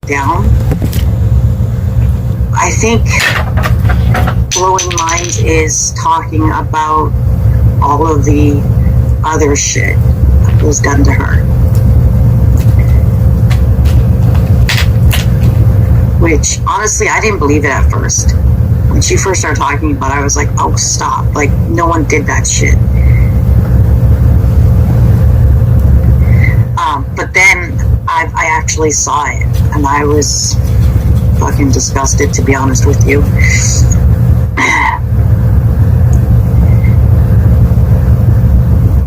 down. I think Blowing Minds is talking about all of the other shit that was done to her. Which, honestly, I didn't believe it at first. When she first started talking about it, I was like, oh, stop. Like, no one did that shit. But then I actually saw it, and I was fucking disgusted, to be honest with you.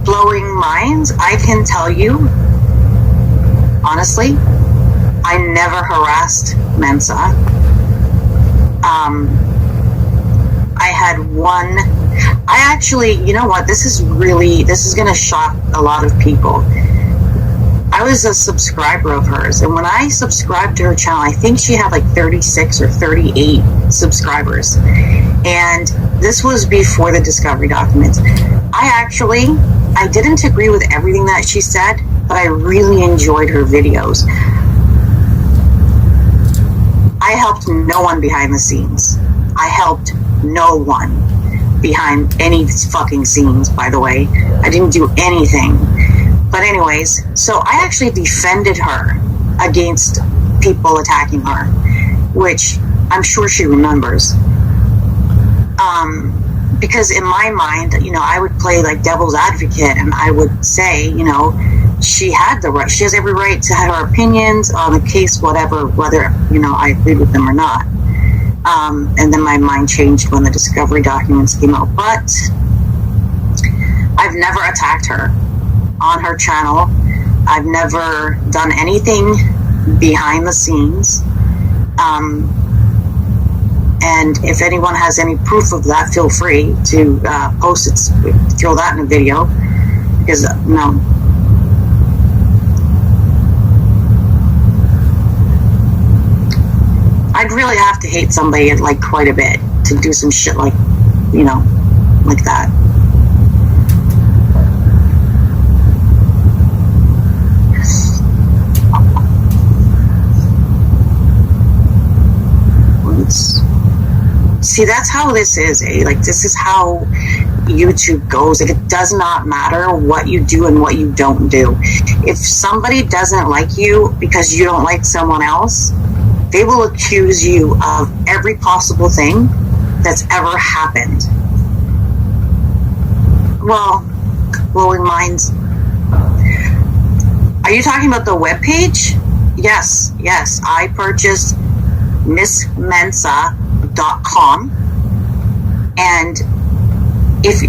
Blowing Minds, I can tell you, honestly, I never harassed Mensa. I had one. I actually, you know what? This is going to shock a lot of people. I was a subscriber of hers, and when I subscribed to her channel, I think she had like 36 or 38 subscribers. And this was before the discovery documents. I didn't agree with everything that she said, but I really enjoyed her videos. I helped no one behind the scenes. I helped no one behind any fucking scenes, by the way. I didn't do anything. But anyways, so I actually defended her against people attacking her, which I'm sure she remembers. Because in my mind, you know, I would play like devil's advocate, and I would say, you know, she has every right to have her opinions on the case, whatever, whether, you know, I agreed with them or not. And then my mind changed when the discovery documents came out. But I've never attacked her on her channel. I've never done anything behind the scenes. And if anyone has any proof of that, feel free to post it, throw that in a video. Because, no. I'd really have to hate somebody like quite a bit to do some shit like, you know, like that. See, that's how this is, eh? Like, this is how YouTube goes. Like, it does not matter what you do and what you don't do. If somebody doesn't like you because you don't like someone else, they will accuse you of every possible thing that's ever happened. Well, Blowing Minds. Are you talking about the webpage? Yes. I purchased MissMensa.com, and if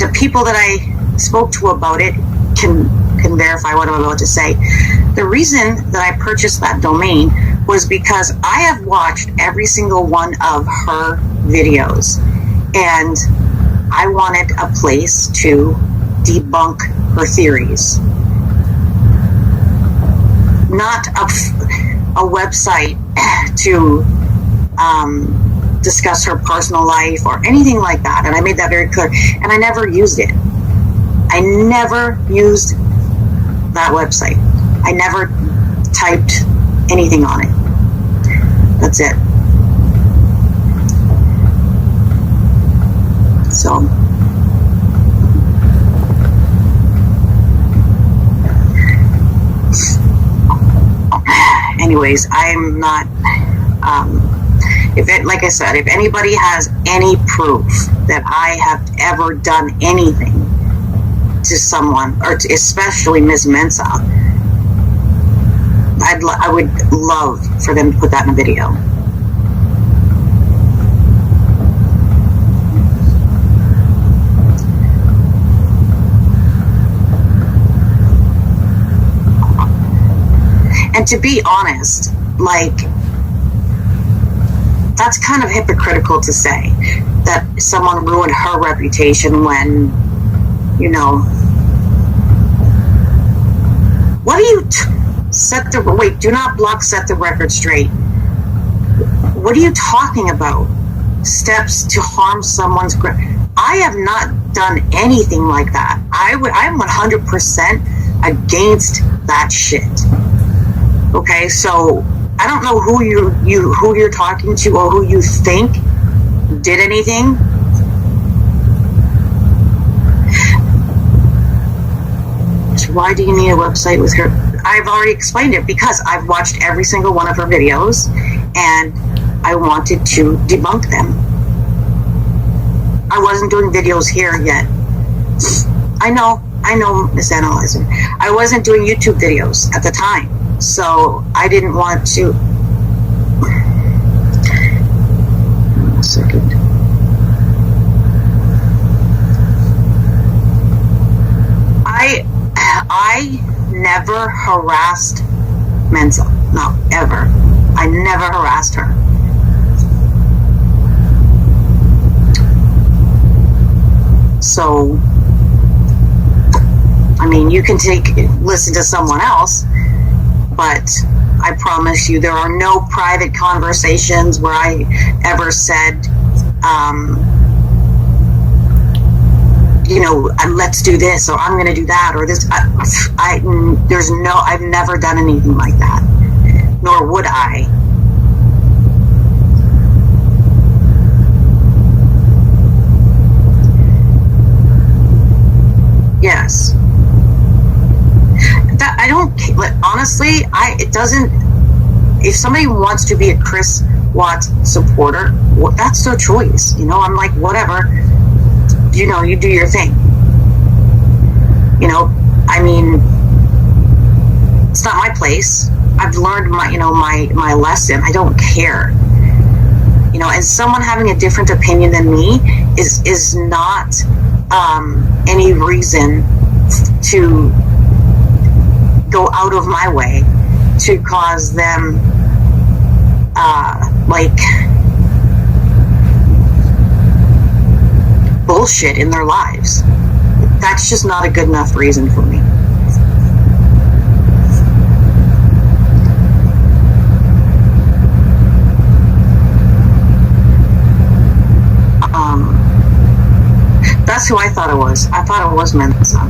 the people that I spoke to about it can verify what I'm about to say, the reason that I purchased that domain was because I have watched every single one of her videos, and I wanted a place to debunk her theories, not a website to discuss her personal life or anything like that. And I made that very clear, and I never used it. I never used that website. I never typed anything on it. That's it. So anyways, I'm not like I said, if anybody has any proof that I have ever done anything to someone, or to, especially Miss Mensa, I would love for them to put that in a video. And to be honest, like, that's kind of hypocritical to say that someone ruined her reputation when, you know, what do you do not block, set the record straight. What are you talking about? Steps to harm someone's I have not done anything like that. I'm 100% against that shit. Okay, so I don't know who who you're talking to or who you think did anything. So why do you need a website with her? I've already explained it, because I've watched every single one of her videos and I wanted to debunk them. I wasn't doing videos here yet. I know, Miss Analyzer. I wasn't doing YouTube videos at the time, so I didn't want to. One second. I never harassed Mensa. No, ever. I never harassed her. So, I mean, you can listen to someone else, but I promise you there are no private conversations where I ever said, let's do this, or I'm going to do that, or this. I've never done anything like that, nor would I. Yes. That I don't. Honestly, it doesn't. If somebody wants to be a Chris Watts supporter, well, that's their choice. I'm like, whatever. You do your thing. I mean, it's not my place. I've learned my lesson. I don't care. And someone having a different opinion than me is not any reason to go out of my way to cause them bullshit in their lives. That's just not a good enough reason for me. That's who I thought it was. I thought it was Mensa.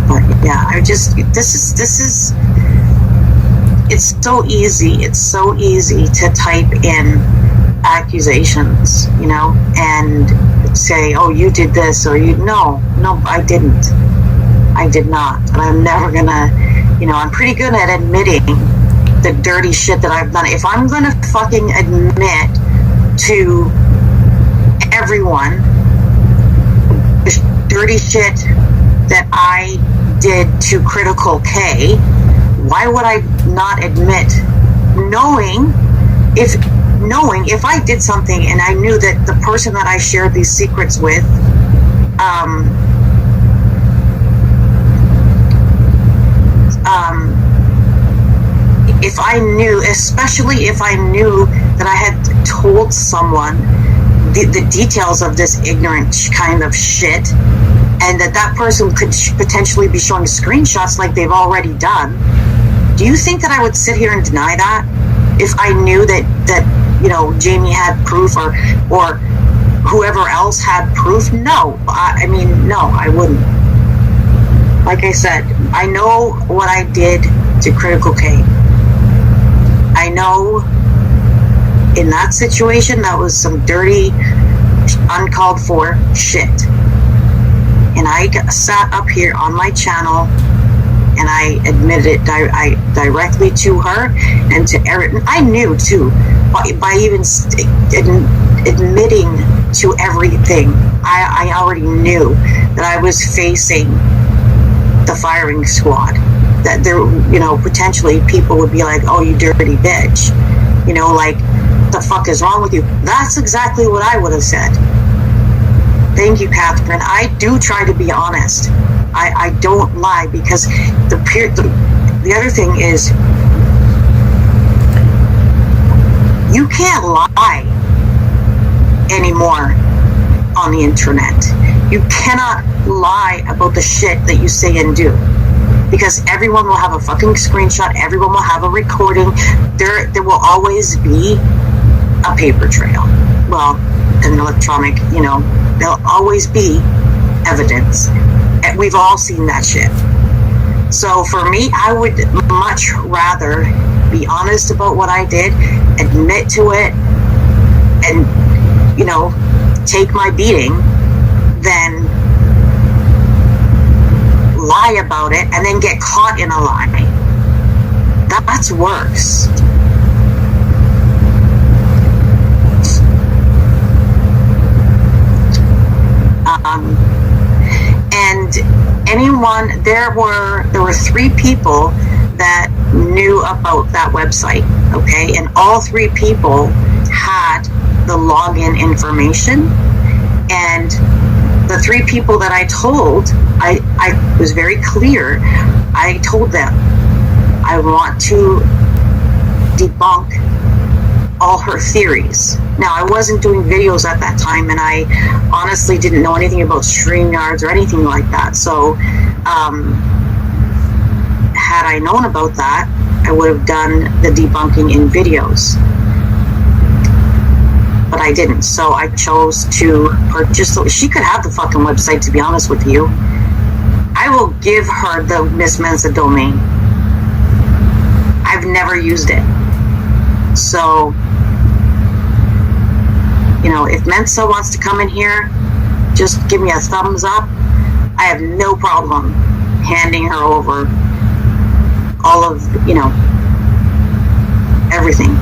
But yeah, it's so easy. It's so easy to type in accusations, and say, oh, you did this, or no, I didn't. I did not. And I'm never gonna, I'm pretty good at admitting the dirty shit that I've done. If I'm gonna fucking admit to everyone the dirty shit that I did to Critical K, why would I not admit, knowing if I did something and I knew that the person that I shared these secrets with, if I knew, especially if I knew that I had told someone the details of this ignorant kind of shit, and that person could potentially be showing screenshots like they've already done, do you think that I would sit here and deny that if I knew that Jamie had proof or whoever else had proof? No, no, I wouldn't. Like I said, I know what I did to Critical K. I know in that situation that was some dirty, uncalled for shit. And I sat up here on my channel and I admitted it directly to her and to Eric. I knew too, by even admitting to everything, I already knew that I was facing the firing squad. That there, potentially people would be like, oh, you dirty bitch. Like, the fuck is wrong with you? That's exactly what I would have said. Thank you, Catherine. I do try to be honest. I don't lie, because the other thing is, you can't lie anymore on the internet. You cannot lie about the shit that you say and do, because everyone will have a fucking screenshot. Everyone will have a recording. There will always be a paper trail. Well, an electronic, there'll always be evidence. And we've all seen that shit. So for me, I would much rather be honest about what I did, admit to it, and, you know, take my beating than lie about it and then get caught in a lie. That's worse. And anyone, there were 3 people that knew about that website, okay, and all 3 people had the login information. And the 3 people that I told, I was very clear. I told them, I want to debunk all her theories. Now, I wasn't doing videos at that time, and I honestly didn't know anything about StreamYards or anything like that. So, had I known about that, I would have done the debunking in videos. But I didn't, so I chose to purchase. So she could have the fucking website, to be honest with you. I will give her the Miss Mensa domain. I've never used it. So, you know, if Mensa wants to come in here, just give me a thumbs up. I have no problem handing her over all of, you know, everything.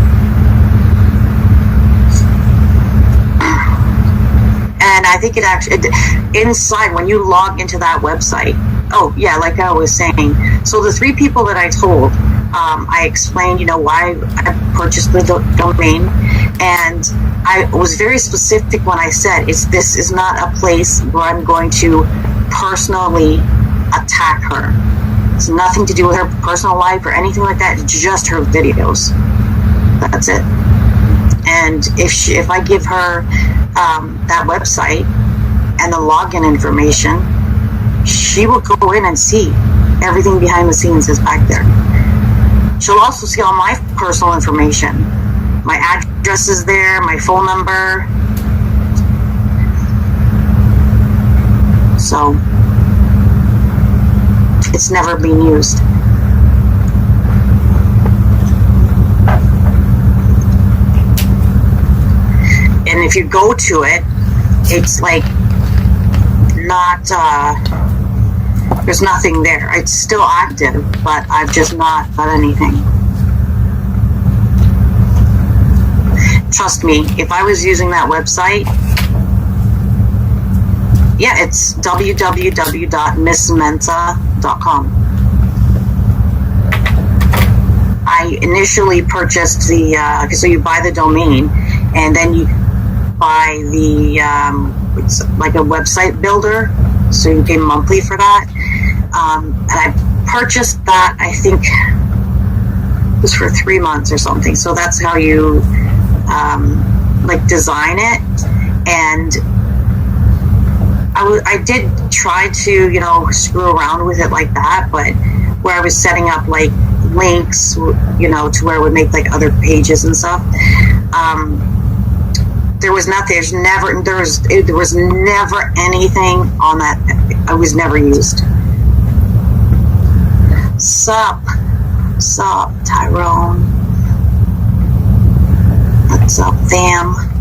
And I think it actually, inside, when you log into that website, oh yeah, like I was saying, so the 3 people that I told, I explained, you know, why I purchased the domain, and I was very specific when I said, this is not a place where I'm going to personally attack her. It's nothing to do with her personal life or anything like that. It's just her videos. That's it. And if I give her that website and the login information, she will go in and see everything behind the scenes is back there. She'll also see all my personal information. My address is there, my phone number. So, it's never been used. And if you go to it, it's like not, there's nothing there. It's still active, but I've just not done anything. Trust me, if I was using that website, yeah, it's www.missmensa.com. I initially purchased the, so you buy the domain, and then you buy the, it's like a website builder, so you pay monthly for that. And I purchased that, I think it was for 3 months or something. So that's how you like design it. And I did try to, you know, screw around with it like that, but where I was setting up like links, you know, to where it would make like other pages and stuff. There was nothing. There was never anything on that. I was never used. Sup, Tyrone. What's up, fam?